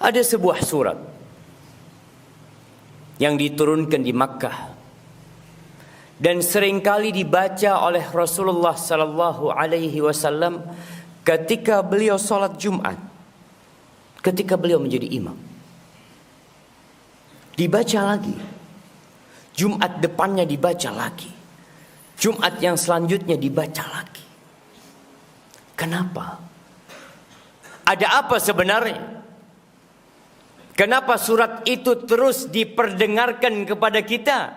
Ada sebuah surat yang diturunkan di Makkah dan seringkali dibaca oleh Rasulullah sallallahu alaihi wasallam ketika beliau salat Jumat, ketika beliau menjadi imam. Dibaca lagi. Jumat depannya dibaca lagi. Jumat yang selanjutnya dibaca lagi. Kenapa? Ada apa sebenarnya? Kenapa surat itu terus diperdengarkan kepada kita,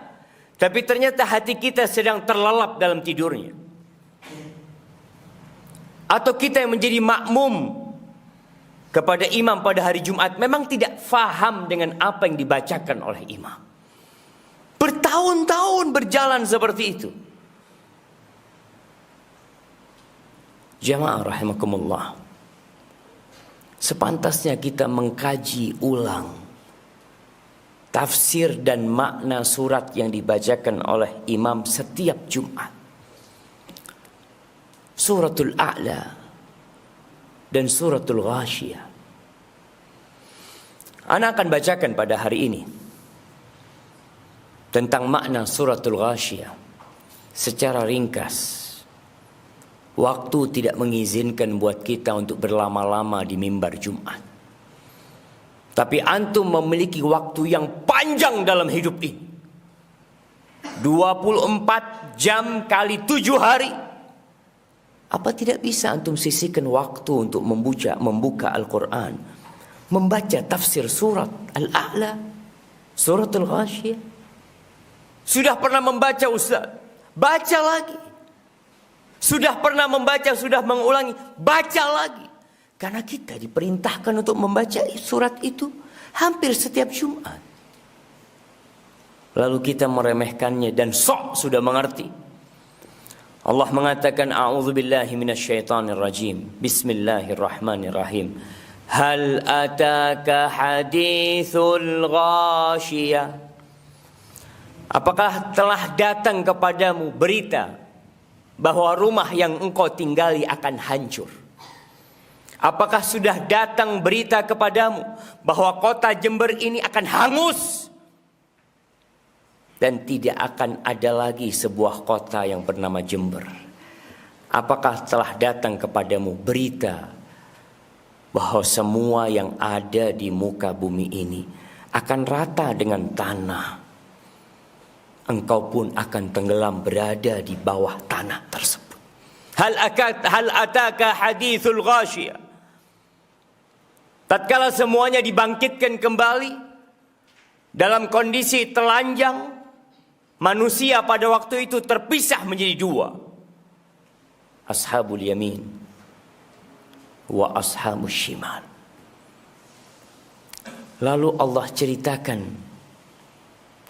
tapi ternyata hati kita sedang terlelap dalam tidurnya? Atau kita yang menjadi makmum kepada imam pada hari Jumat memang tidak faham dengan apa yang dibacakan oleh imam. Bertahun-tahun berjalan seperti itu. Jamaah rahimakumullah, sepantasnya kita mengkaji ulang tafsir dan makna surat yang dibacakan oleh imam setiap Jumat. Suratul A'la dan suratul Ghashiyah. Ana akan bacakan pada hari ini tentang makna suratul Ghashiyah secara ringkas. Waktu tidak mengizinkan buat kita untuk berlama-lama di mimbar Jumat. Tapi antum memiliki waktu yang panjang dalam hidup ini. 24 jam kali 7 hari. Apa tidak bisa antum sisihkan waktu untuk membuka Al-Quran, membaca tafsir surat Al-A'la, surat Al-Ghashiyah? Sudah pernah membaca Ustaz? Baca lagi. Sudah pernah membaca, sudah mengulangi, baca lagi. Karena kita diperintahkan untuk membaca surat itu hampir setiap Jumat. Lalu kita meremehkannya dan sok sudah mengerti. Allah mengatakan, a'udzubillahi minasyaitonirrajim. Bismillahirrahmanirrahim. Hal ataka hadithul ghashiyah? Apakah telah datang kepadamu berita bahwa rumah yang engkau tinggali akan hancur? Apakah sudah datang berita kepadamu bahwa kota Jember ini akan hangus dan tidak akan ada lagi sebuah kota yang bernama Jember? Apakah telah datang kepadamu berita bahwa semua yang ada di muka bumi ini akan rata dengan tanah? Engkau pun akan tenggelam berada di bawah tanah tersebut. Hal ataka hadithul ghashiyah? Tatkala semuanya dibangkitkan kembali dalam kondisi telanjang, manusia pada waktu itu terpisah menjadi dua. Ashabul yamin wa ashabus shimal. Lalu Allah ceritakan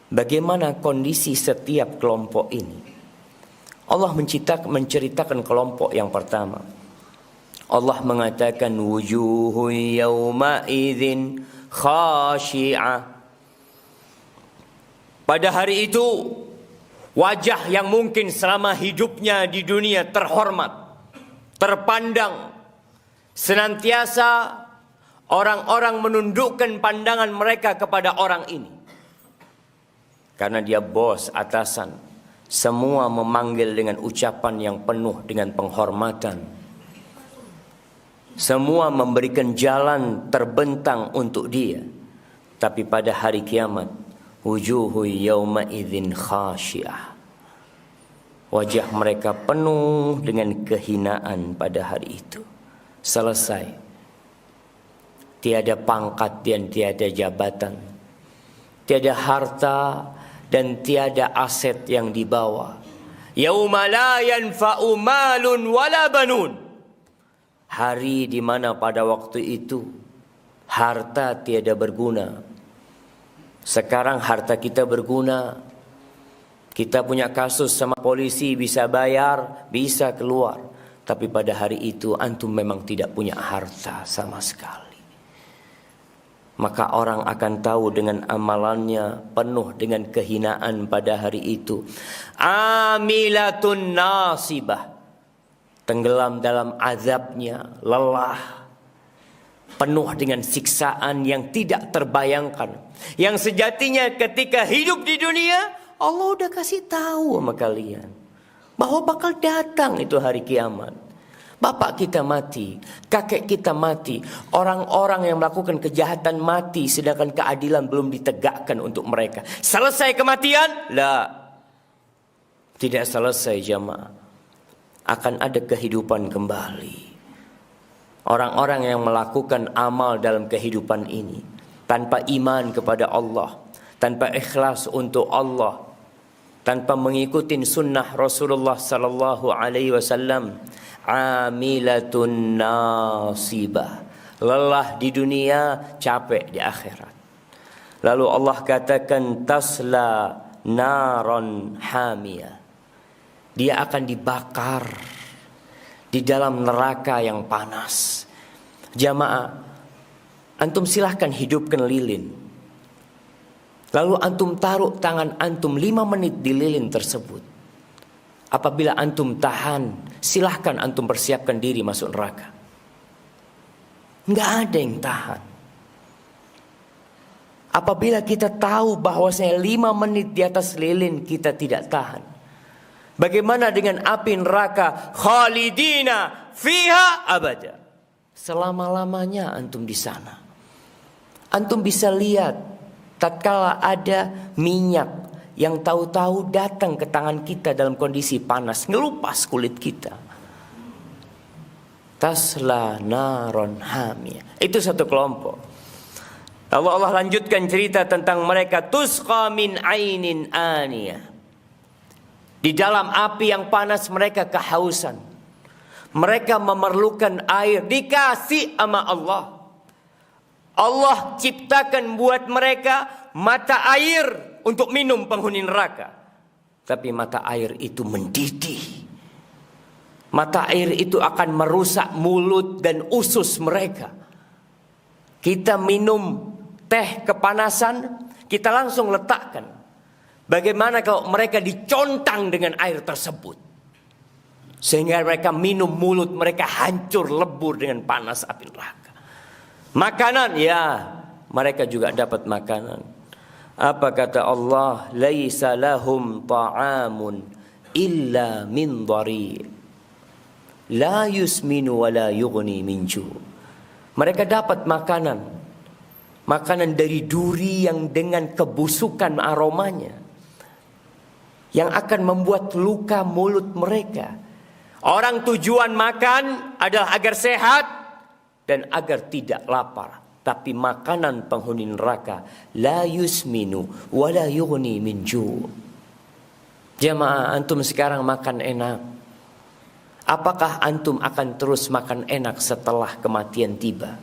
bagaimana kondisi setiap kelompok ini. Allah menceritakan kelompok yang pertama. Allah mengatakan wujuhu yawma idzin khashi'ah. Pada hari itu wajah yang mungkin selama hidupnya di dunia terhormat, terpandang, senantiasa orang-orang menundukkan pandangan mereka kepada orang ini. Karena dia bos, atasan, semua memanggil dengan ucapan yang penuh dengan penghormatan. Semua memberikan jalan terbentang untuk dia. Tapi pada hari kiamat, wujuhu yawma idzin khashi'ah. Wajah mereka penuh dengan kehinaan pada hari itu. Selesai. Tiada pangkat dan tiada jabatan. Tiada harta dan tiada aset yang dibawa. Yauma la yanfa'u malun wala banun. Hari di mana pada waktu itu harta tiada berguna. Sekarang harta kita berguna. Kita punya kasus sama polisi, bisa bayar, bisa keluar. Tapi pada hari itu antum memang tidak punya harta sama sekali. Maka orang akan tahu dengan amalannya penuh dengan kehinaan pada hari itu. Amilatun nasibah. Tenggelam dalam azabnya, lelah. penuh dengan siksaan yang tidak terbayangkan. Yang sejatinya ketika hidup di dunia, Allah udah kasih tahu sama kalian bahwa bakal datang itu hari kiamat. Bapak kita mati, kakek kita mati, orang-orang yang melakukan kejahatan mati, sedangkan keadilan belum ditegakkan untuk mereka. Selesai kematian? La. Tidak selesai jamaah. Akan ada kehidupan kembali. Orang-orang yang melakukan amal dalam kehidupan ini tanpa iman kepada Allah, tanpa ikhlas untuk Allah, tanpa mengikuti sunnah Rasulullah sallallahu alaihi wasallam, amilatun nasibah, lelah di dunia, capek di akhirat. Lalu Allah katakan tasla naron hamiyah, dia akan dibakar di dalam neraka yang panas. Jamaah, antum silahkan hidupkan lilin, lalu antum taruh tangan antum 5 menit di lilin tersebut. Apabila antum tahan, silahkan antum persiapkan diri masuk neraka. Nggak ada yang tahan. Apabila kita tahu bahwasanya 5 menit di atas lilin kita tidak tahan, bagaimana dengan api neraka? Khalidina fiha abada. Selama-lamanya antum di sana. Antum bisa lihat tatkala ada minyak yang tahu-tahu datang ke tangan kita dalam kondisi panas, ngelupas kulit kita. Tasla naron hamiyah. Itu satu kelompok. Allah lanjutkan cerita tentang mereka. Tusqa min ainin aniyah. Di dalam api yang panas mereka kehausan. Mereka memerlukan air. Dikasih sama Allah. Allah ciptakan buat mereka mata air untuk minum penghuni neraka. Tapi mata air itu mendidih. Mata air itu akan merusak mulut dan usus mereka. Kita minum teh kepanasan, kita langsung letakkan. Bagaimana kalau mereka dicontang dengan air tersebut? Sehingga mereka minum, mulut mereka hancur lebur dengan panas api neraka. Makanan, ya, mereka juga dapat makanan. Apa kata Allah? Laisa lahum ta'amun illa min dhari' la yusminu wa la yughni min ju'. Mereka dapat makanan. Makanan dari duri yang dengan kebusukan aromanya, yang akan membuat luka mulut mereka. Orang tujuan makan adalah agar sehat dan agar tidak lapar. Tapi makanan penghuni neraka la yusminu wa la yughni min ju'. Jamaah, antum sekarang makan enak. Apakah antum akan terus makan enak setelah kematian tiba?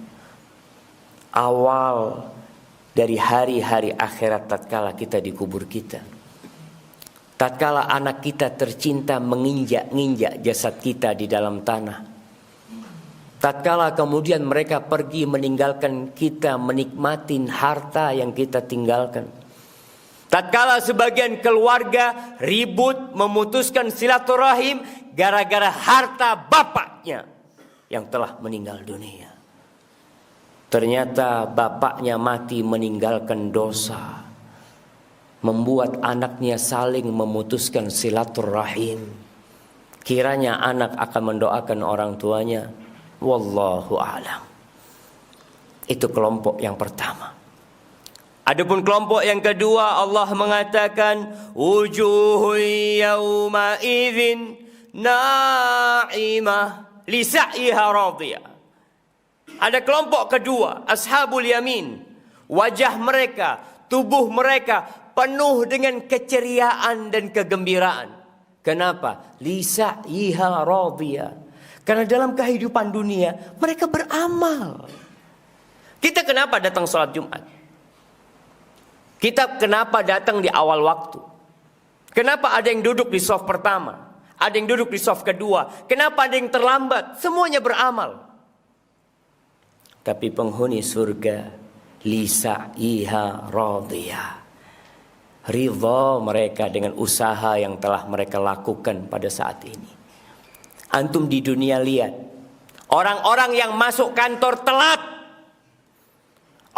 Awal dari hari-hari akhirat tatkala kita dikubur kita. Tatkala anak kita tercinta menginjak-injak jasad kita di dalam tanah. Tatkala kemudian mereka pergi meninggalkan kita, menikmati harta yang kita tinggalkan. Tatkala sebagian keluarga ribut memutuskan silaturahim gara-gara harta bapaknya yang telah meninggal dunia. Ternyata bapaknya mati meninggalkan dosa, membuat anaknya saling memutuskan silaturahim. Kiranya anak akan mendoakan orang tuanya. Wallahu a'lam. Itu kelompok yang pertama. Adapun kelompok yang kedua, Allah mengatakan wujuhun yawma idzin na'imah li sa'iha radiyah. Ada kelompok kedua, ashabul yamin. Wajah mereka, tubuh mereka penuh dengan keceriaan dan kegembiraan. Kenapa? Li sa'iha radiyah. Karena dalam kehidupan dunia mereka beramal. Kita kenapa datang sholat Jumat? Kita kenapa datang di awal waktu? Kenapa ada yang duduk di shaf pertama? Ada yang duduk di shaf kedua? Kenapa ada yang terlambat? Semuanya beramal. Tapi penghuni surga lisa'iha radiyah. Ridha mereka dengan usaha yang telah mereka lakukan pada saat ini. Antum di dunia lihat orang-orang yang masuk kantor telat,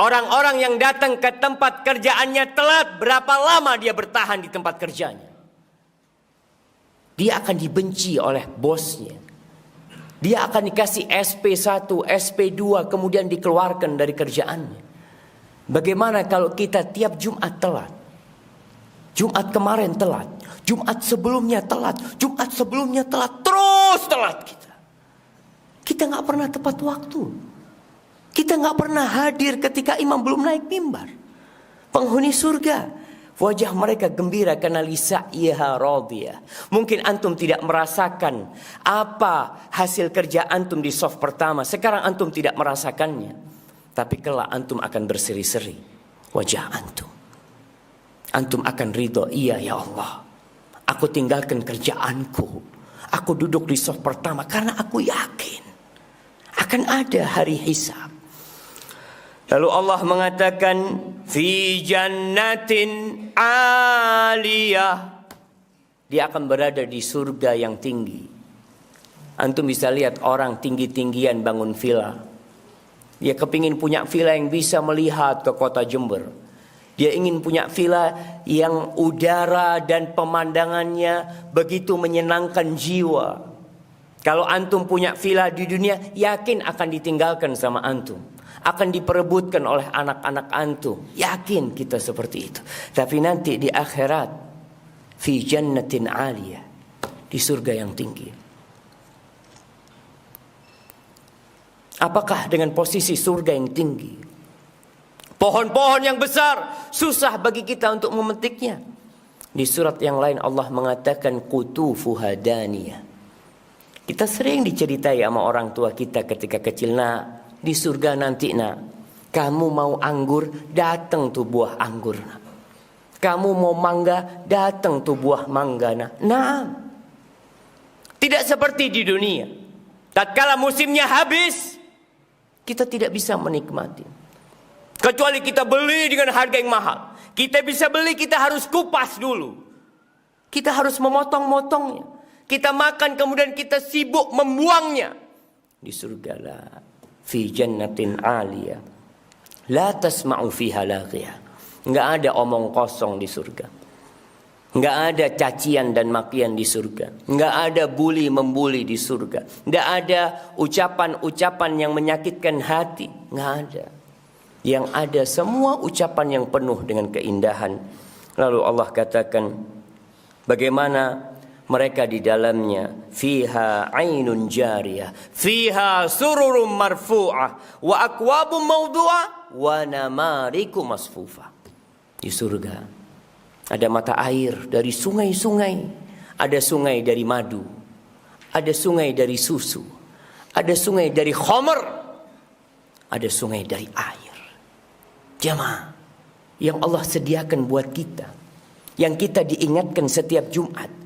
Orang-orang yang datang ke tempat kerjaannya telat, berapa lama dia bertahan di tempat kerjanya? Dia akan dibenci oleh bosnya. Dia akan dikasih SP1, SP2, kemudian dikeluarkan dari kerjaannya. Bagaimana kalau kita tiap Jumat telat? Jumat kemarin telat, Jumat sebelumnya telat, Jumat sebelumnya telat, terus telat kita. Kita nggak pernah tepat waktu. Kita nggak pernah hadir ketika imam belum naik mimbar. Penghuni surga, wajah mereka gembira karena lisa'yiha radiyah. Mungkin antum tidak merasakan apa hasil kerja antum di soft pertama. Sekarang antum tidak merasakannya. Tapi kelak antum akan berseri-seri wajah antum. Antum akan ridho, iya ya Allah, aku tinggalkan kerjaanku, aku duduk di soft pertama karena aku yakin akan ada hari hisab. Lalu Allah mengatakan fi jannatin aliyah, dia akan berada di surga yang tinggi. Antum bisa lihat orang tinggi-tinggian bangun villa. Dia kepingin punya villa yang bisa melihat ke kota Jember. Dia ingin punya villa yang udara dan pemandangannya begitu menyenangkan jiwa. Kalau antum punya villa di dunia, yakin akan ditinggalkan sama antum. Akan diperebutkan oleh anak-anak antum. Yakin kita seperti itu. Tapi nanti di akhirat, fi jannatin aliyah, di surga yang tinggi. Apakah dengan posisi surga yang tinggi, pohon-pohon yang besar, susah bagi kita untuk memetiknya? Di surat yang lain Allah mengatakan qutufuha daniyah. Kita sering diceritai sama orang tua kita ketika kecil, nak, di surga nanti nak, kamu mau anggur, datang tuh buah anggur nak. Kamu mau mangga, datang tuh buah mangga nak. Nah, tidak seperti di dunia. Tatkala musimnya habis, kita tidak bisa menikmati. Kecuali kita beli dengan harga yang mahal. Kita bisa beli, kita harus kupas dulu. Kita harus memotong-motongnya. Kita makan kemudian kita sibuk membuangnya. Di surga lah, fi jannatin aliyah, la tasma'u fiha laghiyah. Enggak ada omong kosong di surga. Enggak ada cacian dan makian di surga. Enggak ada bully membuli di surga. Enggak ada ucapan-ucapan yang menyakitkan hati. Enggak ada. Yang ada semua ucapan yang penuh dengan keindahan. Lalu Allah katakan bagaimana mereka di dalamnya, fiha ainun jariyah, fiha sururum marfu'ah, wa akwabum mawdu'ah, wa namariku masfufah. Di surga ada mata air dari sungai-sungai, ada sungai dari madu, ada sungai dari susu, ada sungai dari khamr, ada sungai dari air. Jamaah yang Allah sediakan buat kita, yang kita diingatkan setiap Jumat.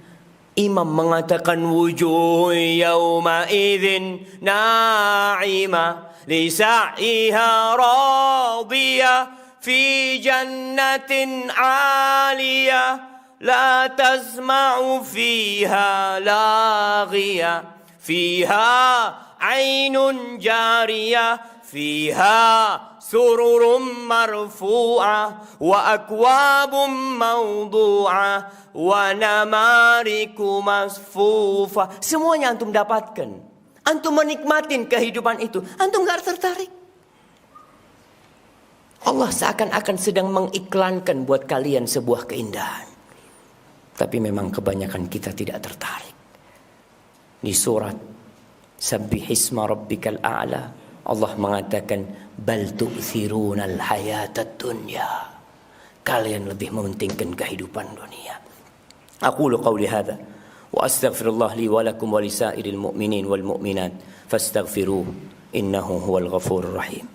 Imam mengatakan wujuh yawma idzin na'imah li sa'iha radiyah fi jannatin 'aliyah la tasma'u fiha laghiyah fiha 'ainun jariyah fiha sururum marfu'ah wa akwabum mawdu'ah wa namariku masfufa. Semuanya antum dapatkan. Antum menikmatin kehidupan itu. Antum gak tertarik. Allah seakan-akan sedang mengiklankan buat kalian sebuah keindahan. Tapi memang kebanyakan kita tidak tertarik. Di surat Sabbihisma rabbikal a'la, Allah mengatakan bal tu'thirunal hayatad dunya. Kalian lebih mementingkan kehidupan dunia. Aqulu qawli hadha wa astaghfirullah li wa lakum wa lisairil mu'minin wal mu'minat fastaghfiruhu innahu huwal ghafurur rahim.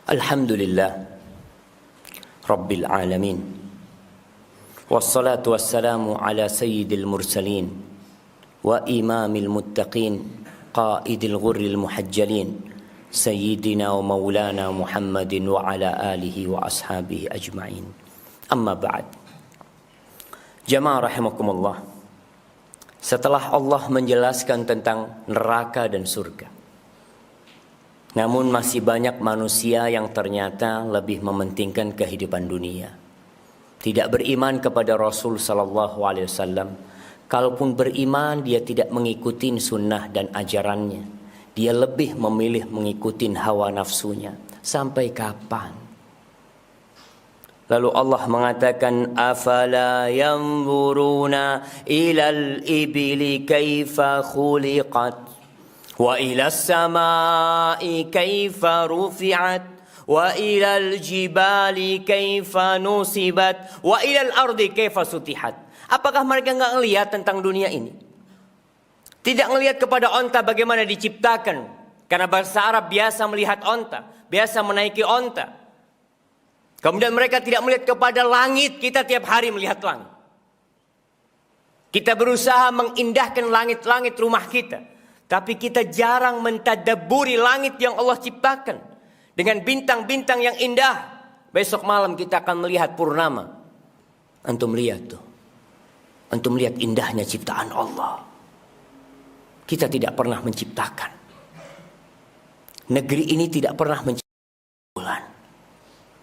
Alhamdulillah Rabbil alamin, wassalatu wassalamu ala sayyidil mursalin wa imamil muttaqin qaidil ghurril muhajjalin سيدنا ومولانا محمد وعلى آله وأصحابه أجمعين. أما بعد. Jamaah rahimakumullah. Setelah Allah menjelaskan tentang neraka dan surga, namun masih banyak manusia yang ternyata lebih mementingkan kehidupan dunia. Tidak beriman kepada Rasul sallallahu alaihi wasallam. Kalaupun beriman, dia tidak mengikuti sunnah dan ajarannya. Dia lebih memilih mengikuti hawa nafsunya. Sampai kapan? Lalu Allah mengatakan, afala yanzuruna ilal ibili kaifa khuliqat wa ilas samai kaifa rufi'at wa ilal jibali kaifa nusibat wa ilal ardi kaifa sutihat. Apakah mereka enggak ngelihat tentang dunia ini? Tidak melihat kepada onta bagaimana diciptakan. Karena bahasa Arab biasa melihat onta. Biasa menaiki onta. Kemudian mereka tidak melihat kepada langit. Kita tiap hari melihat langit. Kita berusaha mengindahkan langit-langit rumah kita. Tapi kita jarang mentadabburi langit yang Allah ciptakan. Dengan bintang-bintang yang indah. Besok malam kita akan melihat purnama. Antum lihat tuh. Antum lihat indahnya ciptaan Allah. Kita tidak pernah menciptakan. Negeri ini tidak pernah menciptakan bulan.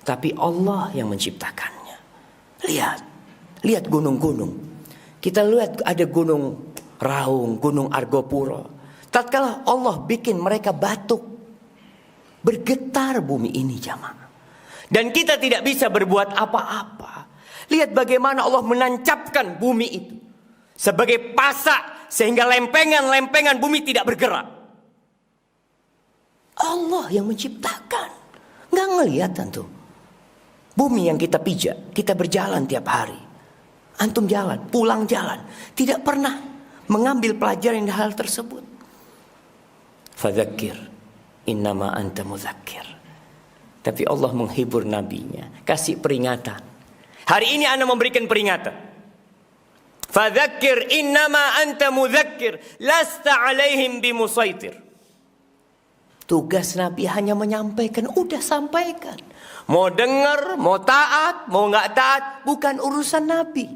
Tapi Allah yang menciptakannya. Lihat gunung-gunung. Kita lihat ada gunung Raung, gunung Argopuro. Tatkala Allah bikin mereka batuk, bergetar bumi ini jamaah. Dan kita tidak bisa berbuat apa-apa. Lihat bagaimana Allah menancapkan bumi itu. Sebagai pasak. Sehingga lempengan-lempengan bumi tidak bergerak. Allah yang menciptakan. Nggak ngelihat tentu. Bumi yang kita pijak. Kita berjalan tiap hari. Antum jalan, pulang jalan. Tidak pernah mengambil pelajaran dari hal tersebut. Fadzakir. Innama anta mudzakir. Tapi Allah menghibur nabinya. Kasih peringatan. Hari ini Anda memberikan peringatan. Fadzakir innama anta mudzakir lasta alaihim bimusaitir. Tugas Nabi hanya menyampaikan, udah sampaikan. Mau dengar, mau taat, mau nggak taat, bukan urusan Nabi.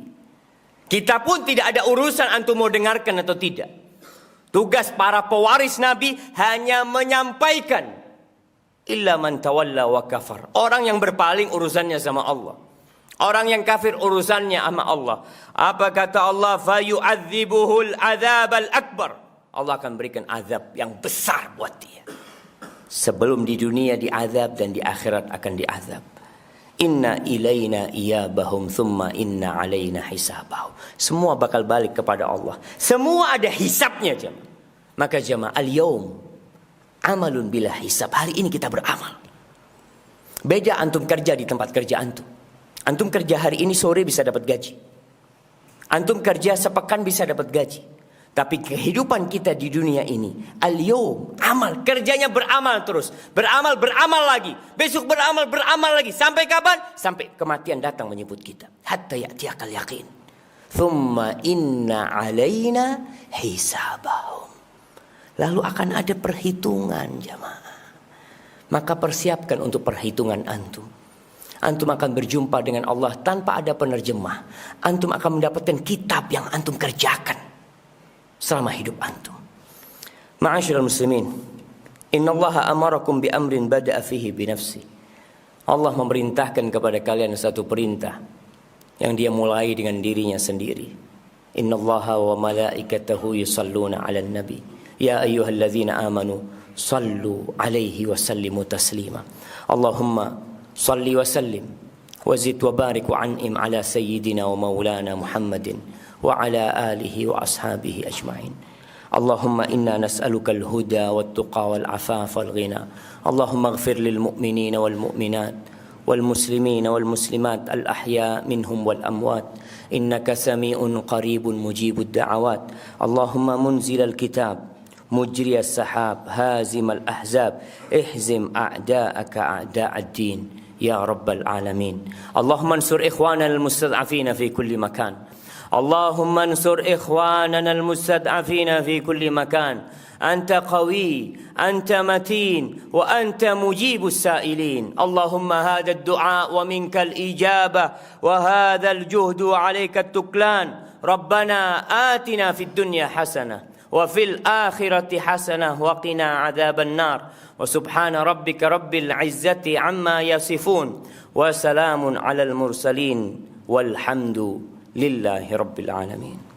Kita pun tidak ada urusan antum mau dengarkan atau tidak. Tugas para pewaris Nabi hanya menyampaikan. Illa man tawalla wa kafar. Orang yang berpaling urusannya sama Allah. Orang yang kafir urusannya sama Allah. Apa kata Allah? Fayu'adzibuhul adzabal akbar. Allah akan berikan azab yang besar buat dia. Sebelum di dunia diazab dan di akhirat akan diazab. Inna ilaina iyabahum thumma inna alaina hisabahum. Semua bakal balik kepada Allah. Semua ada hisabnya jemaah. Maka jemaah al-yawm amalun bila hisab. Hari ini kita beramal. Beda antum kerja di tempat kerja antum. Antum kerja hari ini sore bisa dapat gaji. Antum kerja sepekan bisa dapat gaji. Tapi kehidupan kita di dunia ini, al-yawm, amal, kerjanya beramal terus. Beramal lagi. Besok beramal lagi. Sampai kapan? Sampai kematian datang menyebut kita. Hatta ya'tiyakal yaqin. Thumma inna alaina hisabahum. Lalu akan ada perhitungan jamaah. Maka persiapkan untuk perhitungan antum. Antum akan berjumpa dengan Allah tanpa ada penerjemah. Antum akan mendapatkan kitab yang antum kerjakan selama hidup antum. Ma'asyiral muslimin, innallaha amarakum bi amrin bada'a fihi bi nafsi. Allah memerintahkan kepada kalian satu perintah yang dia mulai dengan dirinya sendiri. Innallaha wa malaikatahu yusalluna 'alan nabi. Ya ayyuhalladzina amanu sallu 'alaihi wa sallimu taslima. Allahumma salli wa sallim wa zid wa barik wa an'im ala sayyidina wa maulana Muhammadin wa ala alihi wa ashabihi ajma'in. Allahumma inna nas'aluka al-huda wat-tuqa wal-'afafa wal-ghina. Allahumma ighfir lil mu'minina wal mu'minat wal muslimina wal muslimat al-ahya minhum wal amwat. Innaka sami'un qaribun mujibud da'awat. Allahumma munzil al-kitab مجري السحاب هازم الأحزاب اهزم أعداءك أعداء الدين يا رب العالمين. اللهم انصر إخواننا المستضعفين في كل مكان. اللهم انصر إخواننا المستضعفين في كل مكان. أنت قوي، أنت متين، وأنت مجيب السائلين. اللهم هذا الدعاء ومنك الإجابة، وهذا الجهد وعليك التكلان. ربنا آتنا في الدنيا حسنة وفي الآخرة حسنة وقنا عذاب النار. وسبحان ربك رب العزة عما يصفون وسلام على المرسلين والحمد لله رب العالمين.